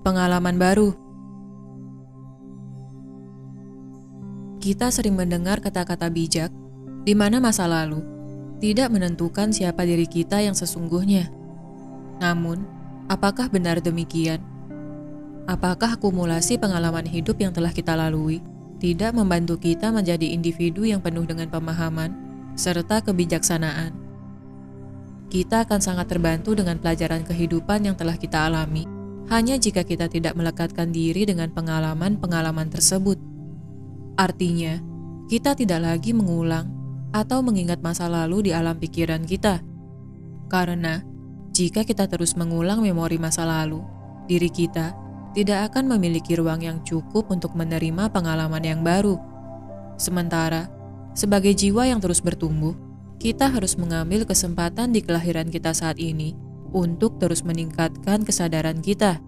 pengalaman baru. Kita sering mendengar kata-kata bijak, di mana masa lalu tidak menentukan siapa diri kita yang sesungguhnya. Namun, apakah benar demikian? Apakah akumulasi pengalaman hidup yang telah kita lalui tidak membantu kita menjadi individu yang penuh dengan pemahaman serta kebijaksanaan? Kita akan sangat terbantu dengan pelajaran kehidupan yang telah kita alami, hanya jika kita tidak melekatkan diri dengan pengalaman-pengalaman tersebut. Artinya, kita tidak lagi mengulang atau mengingat masa lalu di alam pikiran kita. Karena, jika kita terus mengulang memori masa lalu, diri kita tidak akan memiliki ruang yang cukup untuk menerima pengalaman yang baru. Sementara, sebagai jiwa yang terus bertumbuh, kita harus mengambil kesempatan di kelahiran kita saat ini untuk terus meningkatkan kesadaran kita.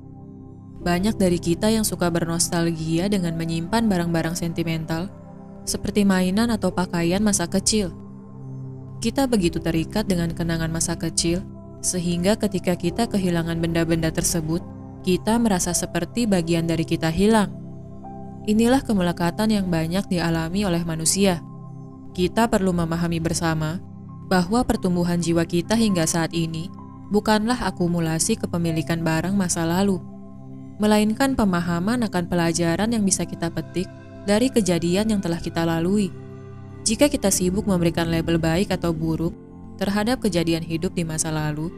Banyak dari kita yang suka bernostalgia dengan menyimpan barang-barang sentimental, seperti mainan atau pakaian masa kecil. Kita begitu terikat dengan kenangan masa kecil, sehingga ketika kita kehilangan benda-benda tersebut, kita merasa seperti bagian dari kita hilang. Inilah kemelekatan yang banyak dialami oleh manusia. Kita perlu memahami bersama bahwa pertumbuhan jiwa kita hingga saat ini bukanlah akumulasi kepemilikan barang masa lalu, melainkan pemahaman akan pelajaran yang bisa kita petik dari kejadian yang telah kita lalui. Jika kita sibuk memberikan label baik atau buruk terhadap kejadian hidup di masa lalu,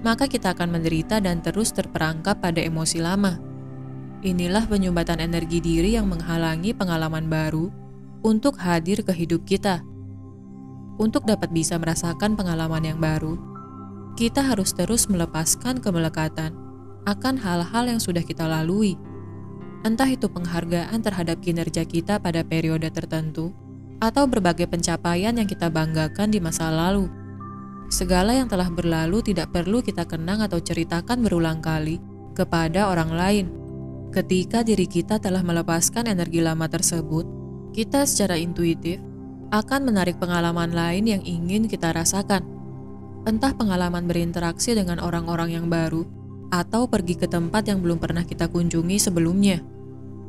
maka kita akan menderita dan terus terperangkap pada emosi lama. Inilah penyumbatan energi diri yang menghalangi pengalaman baru untuk hadir ke hidup kita. Untuk dapat bisa merasakan pengalaman yang baru, kita harus terus melepaskan kemelekatan akan hal-hal yang sudah kita lalui. Entah itu penghargaan terhadap kinerja kita pada periode tertentu, atau berbagai pencapaian yang kita banggakan di masa lalu. Segala yang telah berlalu tidak perlu kita kenang atau ceritakan berulang kali kepada orang lain. Ketika diri kita telah melepaskan energi lama tersebut, kita secara intuitif akan menarik pengalaman lain yang ingin kita rasakan. Entah pengalaman berinteraksi dengan orang-orang yang baru, atau pergi ke tempat yang belum pernah kita kunjungi sebelumnya.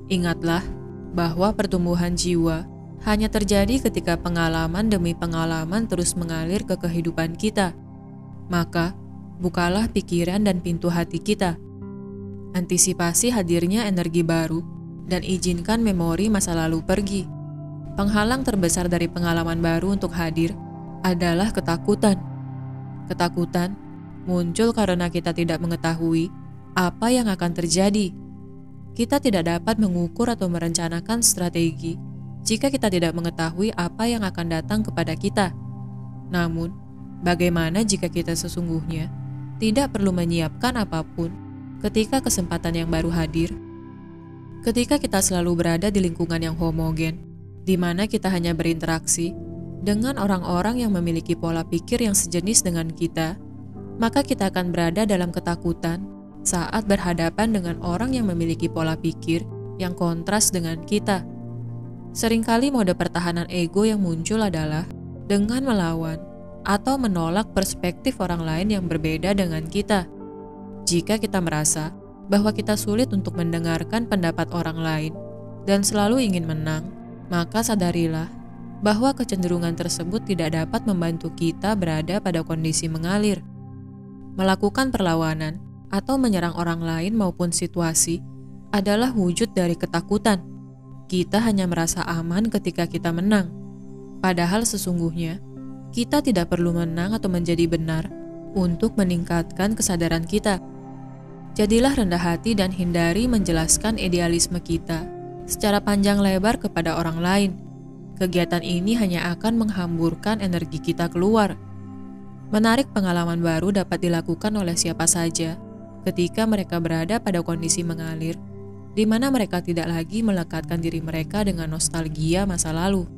Ingatlah bahwa pertumbuhan jiwa hanya terjadi ketika pengalaman demi pengalaman terus mengalir ke kehidupan kita. Maka, bukalah pikiran dan pintu hati kita. Antisipasi hadirnya energi baru dan izinkan memori masa lalu pergi. Penghalang terbesar dari pengalaman baru untuk hadir adalah ketakutan. Ketakutan muncul karena kita tidak mengetahui apa yang akan terjadi. Kita tidak dapat mengukur atau merencanakan strategi jika kita tidak mengetahui apa yang akan datang kepada kita. Namun, bagaimana jika kita sesungguhnya tidak perlu menyiapkan apapun ketika kesempatan yang baru hadir? Ketika kita selalu berada di lingkungan yang homogen, di mana kita hanya berinteraksi dengan orang-orang yang memiliki pola pikir yang sejenis dengan kita, maka kita akan berada dalam ketakutan saat berhadapan dengan orang yang memiliki pola pikir yang kontras dengan kita. Seringkali mode pertahanan ego yang muncul adalah dengan melawan atau menolak perspektif orang lain yang berbeda dengan kita. Jika kita merasa bahwa kita sulit untuk mendengarkan pendapat orang lain dan selalu ingin menang, maka sadarilah bahwa kecenderungan tersebut tidak dapat membantu kita berada pada kondisi mengalir. Melakukan perlawanan atau menyerang orang lain maupun situasi adalah wujud dari ketakutan. Kita hanya merasa aman ketika kita menang. Padahal sesungguhnya, kita tidak perlu menang atau menjadi benar untuk meningkatkan kesadaran kita. Jadilah rendah hati dan hindari menjelaskan idealisme kita secara panjang lebar kepada orang lain. Kegiatan ini hanya akan menghamburkan energi kita keluar. Menarik pengalaman baru dapat dilakukan oleh siapa saja ketika mereka berada pada kondisi mengalir, di mana mereka tidak lagi melekatkan diri mereka dengan nostalgia masa lalu.